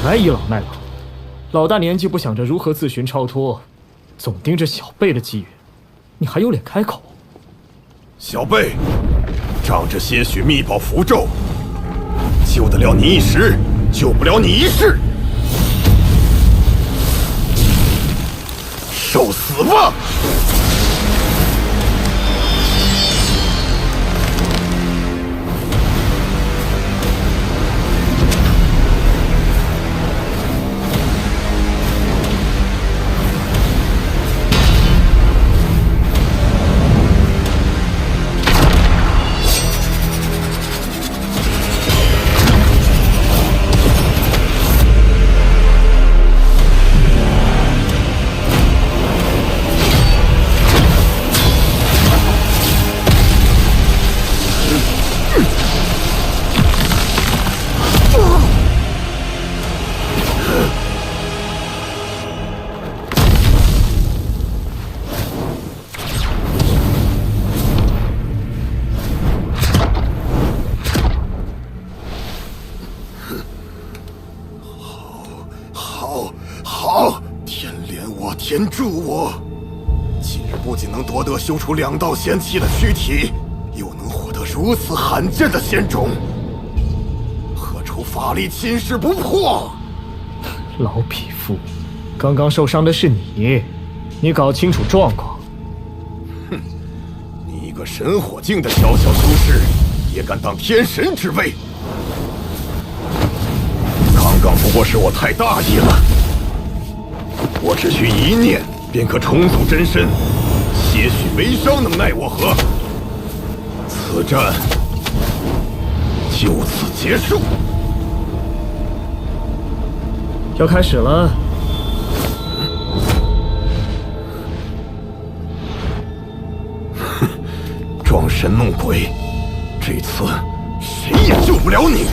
来倚老卖老，老大年纪不想着如何自寻超脱，总盯着小辈的机缘，你还有脸开口？小辈，仗着些许秘宝符咒，救得了你一时，救不了你一世。受死吧！好，天怜我，天助我！今日不仅能夺得修出2道仙气的躯体，又能获得如此罕见的仙种，何愁法力侵蚀不破？老匹夫，刚刚受伤的是你，你搞清楚状况。哼，你一个神火境的小小修士，也敢当天神之位？刚刚不过是我太大意了。我只需一念，便可重组真身，些许微伤能奈我何？此战就此结束。要开始了。哼，装神弄鬼，这次谁也救不了你。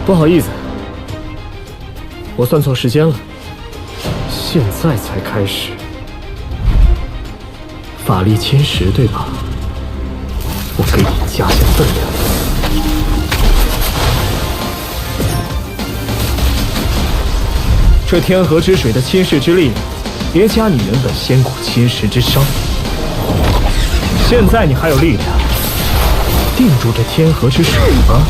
不好意思，我算错时间了，现在才开始。法力侵蚀，对吧？我给你加些分量。这天河之水的侵蚀之力，叠加你原本仙骨侵蚀之伤，现在你还有力量定住这天河之水吗？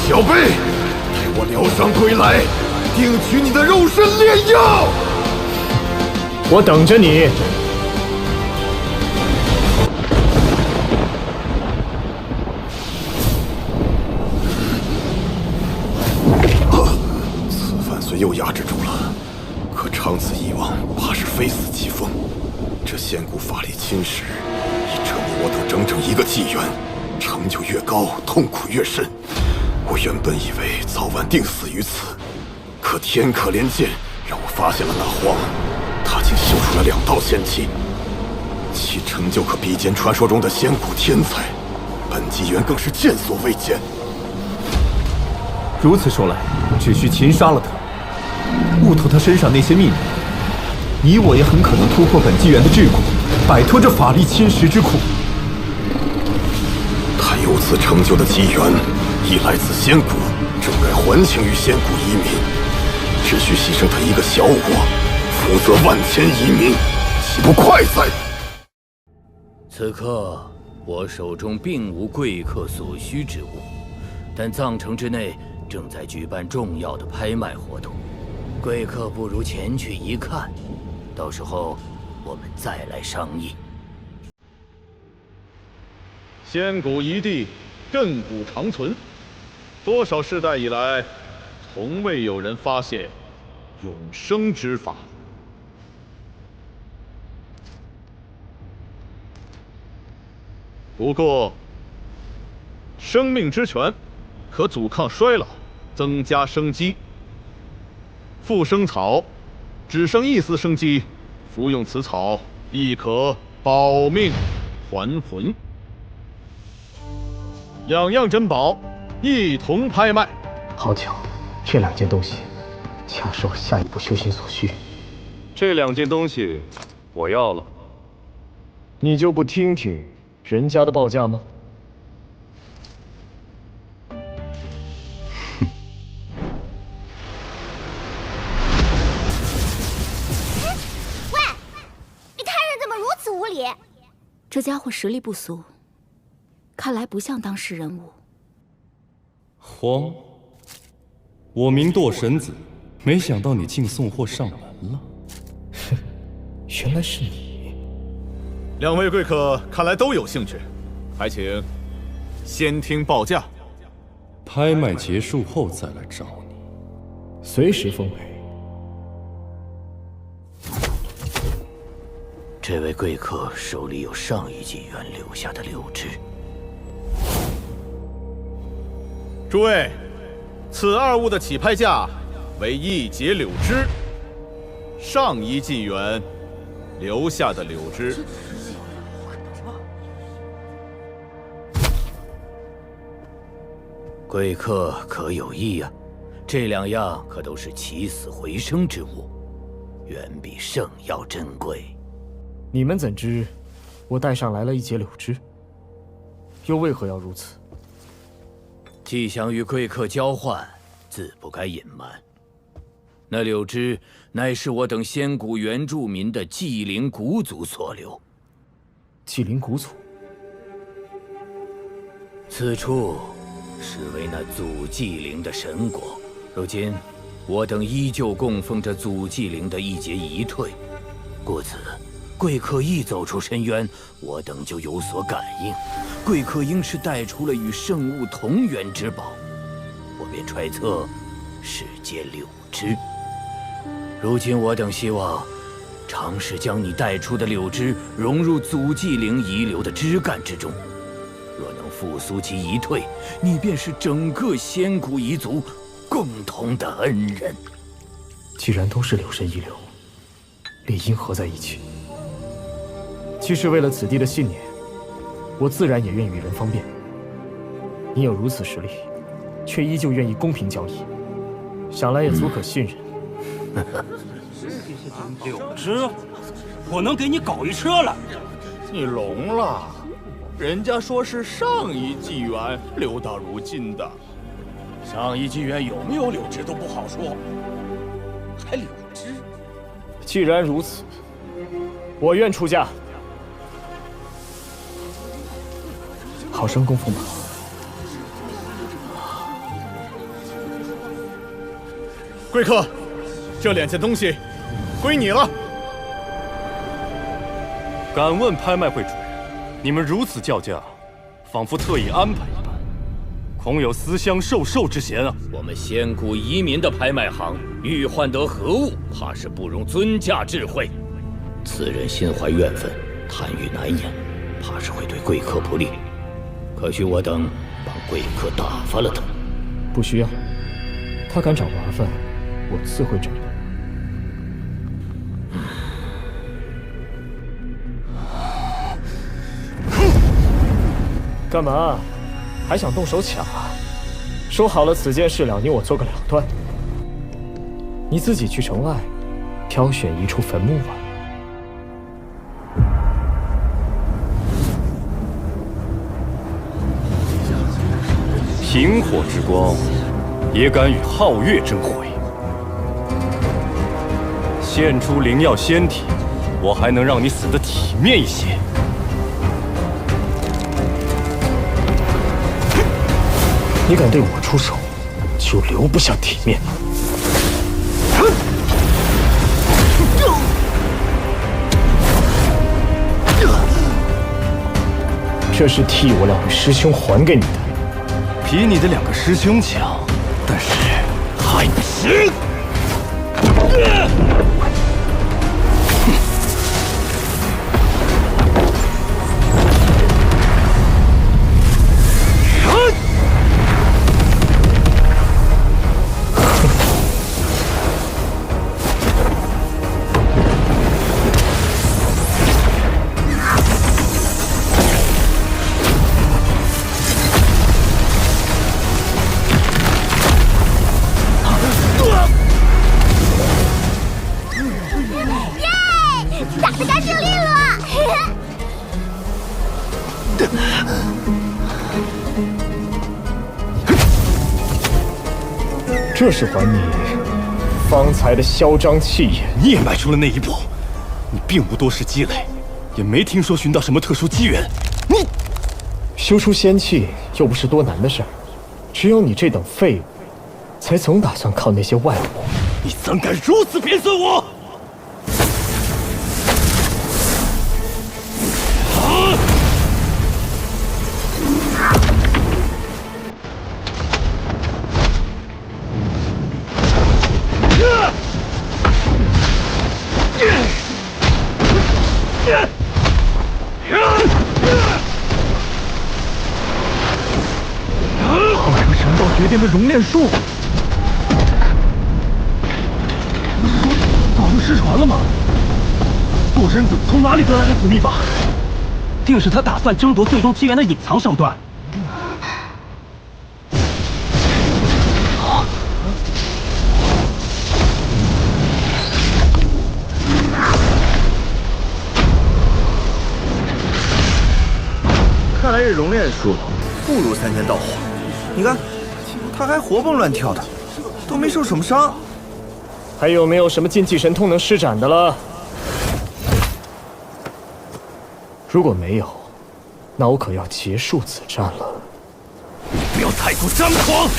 小辈，待我疗伤归来，定取你的肉身炼药。我等着你。此番虽又压制住了，可长此以往，怕是非死即疯。这仙骨法力侵蚀，已折磨我等整整1个纪元，成就越高，痛苦越甚。我原本以为早晚定死于此，可天可怜见，让我发现了那荒，他竟修出了2道仙气，其成就可比肩传说中的仙骨天才，本纪元更是见所未见。如此说来，只需擒杀了他，悟透他身上那些秘密，你我也很可能突破本纪元的桎梏，摆脱这法力侵蚀之苦。他有此成就的机缘，亦来自仙骨，正该还情于仙骨遗民，只需牺牲他一个小我，负责万千遗民，岂不快哉？此刻我手中并无贵客所需之物，但藏城之内正在举办重要的拍卖活动，贵客不如前去一看，到时候我们再来商议。仙骨一地，亘古长存，多少世代以来，从未有人发现永生之法。不过，生命之泉可阻抗衰老，增加生机。复生草只剩1丝生机，服用此草亦可保命还魂。两样珍宝一同拍卖。好巧，这2件东西恰是我下一步修行所需。这2件东西我要了。你就不听听人家的报价吗？这家伙实力不俗，看来不像当世人物。慌！我名堕神子，没想到你竟送货上门了。哼，原来是你。2位贵客看来都有兴趣，还请先听报价。拍卖结束后再来找你，随时奉陪。这位贵客手里有上一纪元留下的柳枝。诸位，此2物的起拍价为1节柳枝，上一纪元留下的柳枝。贵客可有意啊？这2样可都是起死回生之物，远比圣药珍贵。你们怎知我带上来了1节柳枝？又为何要如此？既想与贵客交换，自不该隐瞒。那柳枝乃是我等仙谷原住民的祭灵古祖所留。祭灵古祖？此处是为那祖祭灵的神果。如今，我等依旧供奉着祖祭灵的1节遗退，故此。贵客一走出深渊，我等就有所感应。贵客应是带出了与圣物同源之宝，我便揣测是节柳枝。如今我等希望尝试将你带出的柳枝融入祖祭灵遗留的枝干之中。若能复苏其遗退，你便是整个仙谷遗族共同的恩人。既然都是柳神遗留，理应合在一起。既是为了此地的信念，我自然也愿与人方便。你有如此实力，却依旧愿意公平交易，想来也足可信任。柳枝，我能给你搞一车来。你聋了？人家说是上一纪元留到如今的，上一纪元有没有柳枝都不好说，还柳枝？既然如此，我愿出价。好生供奉吧。贵客，这2件东西归你了。敢问拍卖会主人，你们如此叫价，仿佛特意安排一般，恐有私相授受之嫌啊！我们仙谷移民的拍卖行，欲换得何物，怕是不容尊价智慧。此人心怀怨愤，贪欲难言，怕是会对贵客不利。可需我等帮贵客打发了他。不需要，他敢找麻烦，我自会找他。干嘛？还想动手抢啊？说好了，此件事了，你我做个了断。你自己去城外，挑选一处坟墓吧。萤火之光，也敢与皓月争辉？献出灵药仙体，我还能让你死得体面一些。你敢对我出手，就留不下体面。这是替我2位师兄还给你的。比你的2个师兄强，但是还不行。这是还你方才的嚣张气焰。你也迈出了那一步，你并无多时积累，也没听说寻到什么特殊机缘。你修出仙气又不是多难的事儿，只有你这等废物，才总打算靠那些外物。你怎敢如此贬损我？好像神道决定的熔炼术，早就失传了吗？堕神子从哪里得来的此秘法？定是他打算争夺最终机缘的隐藏手段。看来这熔炼术不如三千道火。你看，他还活蹦乱跳的，都没受什么伤。还有没有什么禁忌神通能施展的了？如果没有，那我可要结束此战了。不要太过张狂！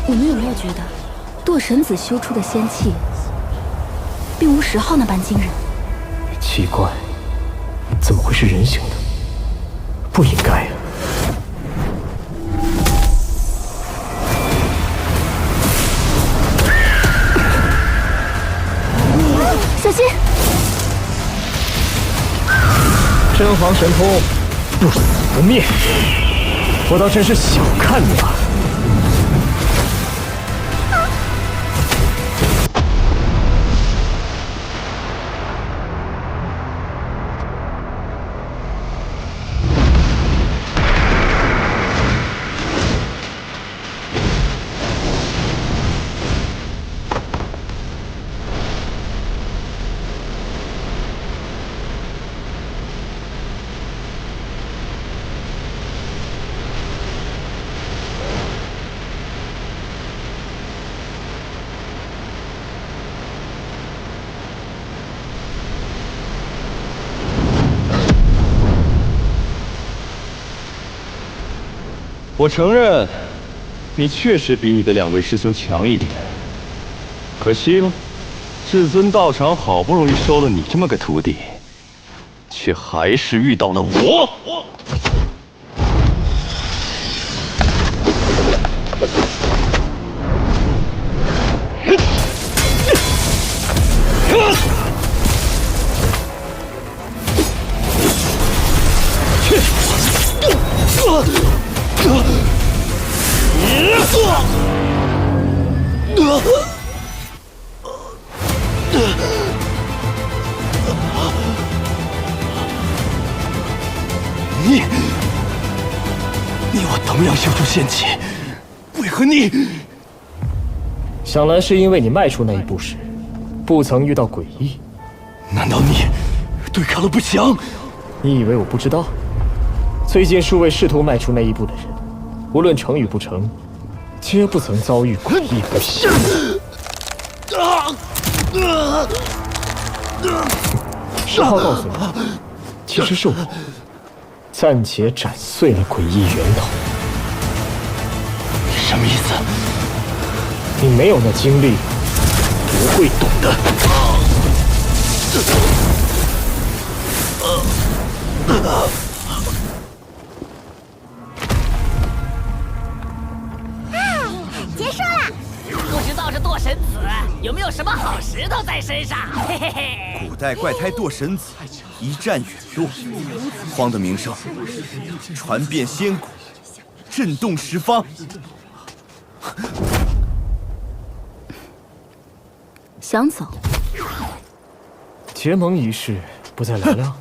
你们有没有觉得，堕神子修出的仙气，并无10号那般惊人？奇怪，怎么会是人形的？不应该啊！小心！真皇神通，不死不灭，我倒真是小看你了。我承认，你确实比你的2位师兄强一点。可惜了，至尊道场好不容易收了你这么个徒弟，却还是遇到了我。你我同样修出仙气，为何你？想来是因为你迈出那一步时，不曾遇到诡异。难道你对抗了不祥？你以为我不知道？最近数位试图迈出那一步的人，无论成与不成，皆不曾遭遇诡异不祥。10号告诉你，其实是我暂且斩碎了诡异源头。什么意思？你没有那经历，不会懂的。结束了。不知道这堕神子有没有有什么好石头在身上。嘿嘿嘿。古代怪胎堕神子一战陨落，荒的名声传遍仙谷，震动十方。想走？结盟一事，不再聊聊？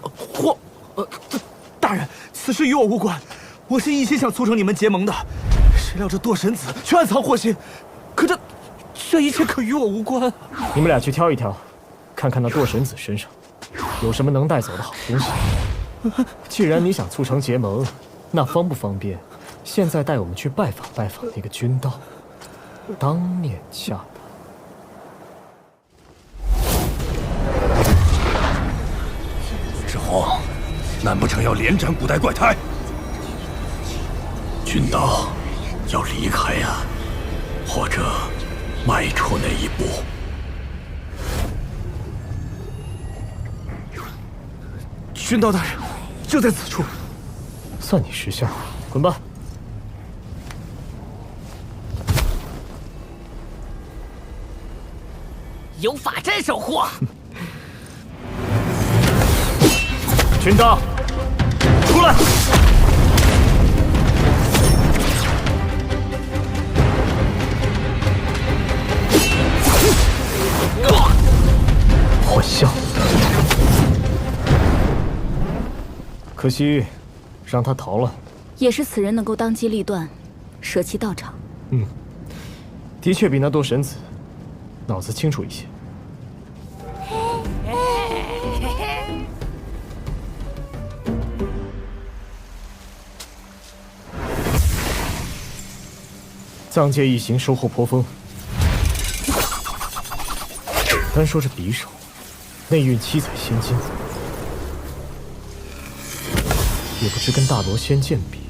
大人，此事与我无关，我是一心想促成你们结盟的，谁料这堕神子却暗藏祸心，可这一切可与我无关。你们俩去挑一挑，看看那堕神子身上有什么能带走的好东西。既然你想促成结盟，那方不方便？现在带我们去拜访拜访那个君道，当面洽谈。志宏，难不成要连斩古代怪胎？君道要离开呀，或者迈出那一步。君道大人就在此处，算你识相，滚吧。有法阵守护。君道，出来！混笑。可惜，让他逃了。也是此人能够当机立断，舍弃道场。的确比那堕神子脑子清楚一些。藏界一行收获颇丰，单说这匕首，内蕴七彩仙金，也不知跟大罗仙剑比。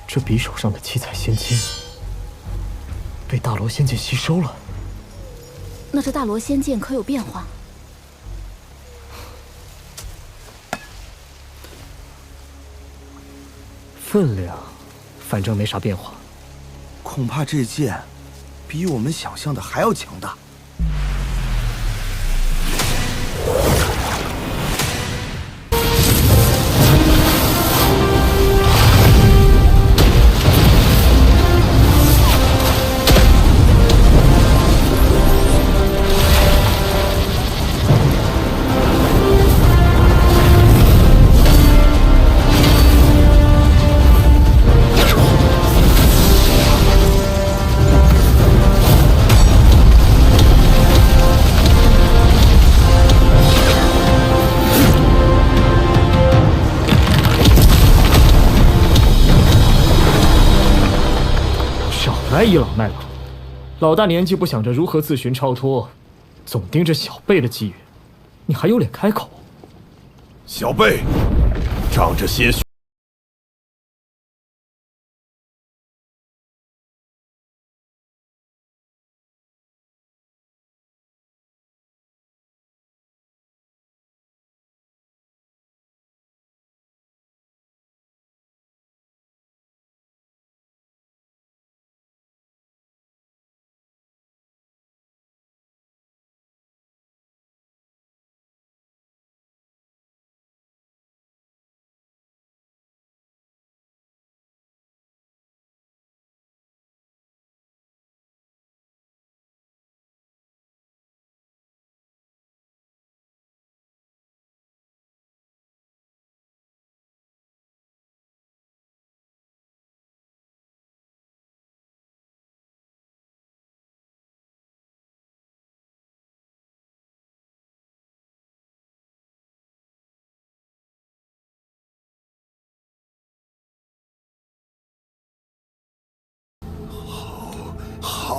这匕首上的七彩仙金被大罗仙剑吸收了。那这大罗仙剑可有变化？分量，反正没啥变化。恐怕这剑比我们想象的还要强大。来倚老卖老，老大年纪不想着如何自寻超脱，总盯着小辈的机缘，你还有脸开口？小辈，仗着些许。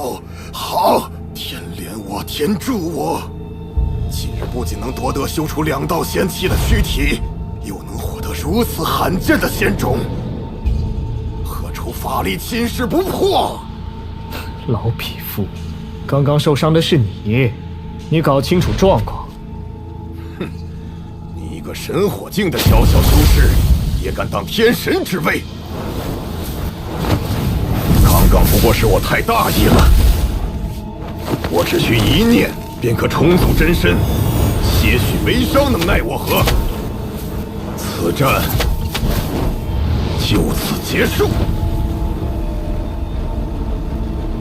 好，好，天怜我，天助我！今日不仅能夺得修出2道仙气的躯体，又能获得如此罕见的仙种，何愁法力侵蚀不破？老匹夫，刚刚受伤的是你，你搞清楚状况。哼，你一个神火境的小小修士，也敢当天神之位？刚刚不过是我太大意了，我只需一念便可重组真身，些许微伤能奈我何？此战就此结束。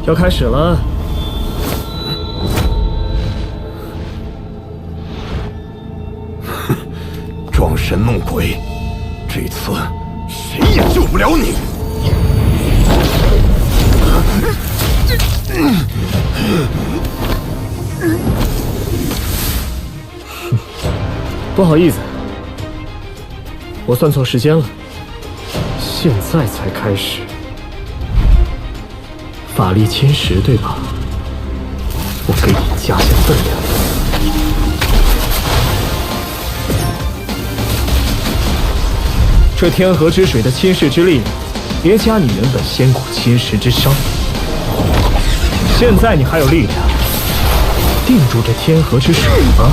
要开始了。哼，装神弄鬼，这次谁也救不了你。不好意思，我算错时间了，现在才开始。法力侵蚀，对吧？我给你加些分量。这天河之水的侵蚀之力，叠加你原本仙骨侵蚀之伤，现在你还有力量定住这天河之水吗？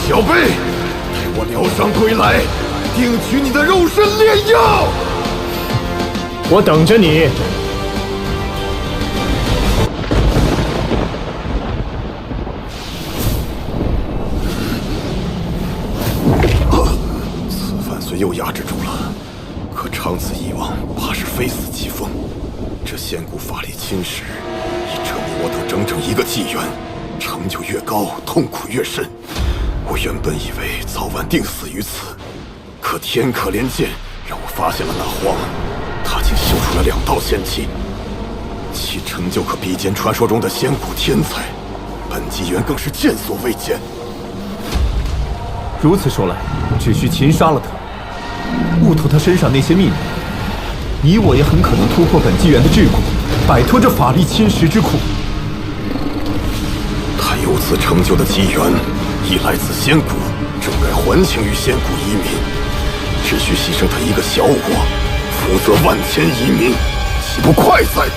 小辈，待我疗伤归来，定取你的肉身炼药。我等着你。此番虽又压制住了，可长此以往，怕是非死即疯。这仙骨法力侵蚀，已折磨我等整整1个纪元，成就越高，痛苦越甚。我原本以为早晚定死于此，可天可怜见，让我发现了那荒，他竟修出了2道仙气，其成就可比肩传说中的仙骨天才，本纪元更是见所未见。如此说来，只需擒杀了他，悟透他身上那些秘密，你我也很可能突破本纪元的桎梏，摆脱这法力侵蚀之苦。他有此成就的机缘，亦来自仙骨，正该还情于仙骨遗民。只需牺牲他一个小我，福泽万千遗民，岂不快哉？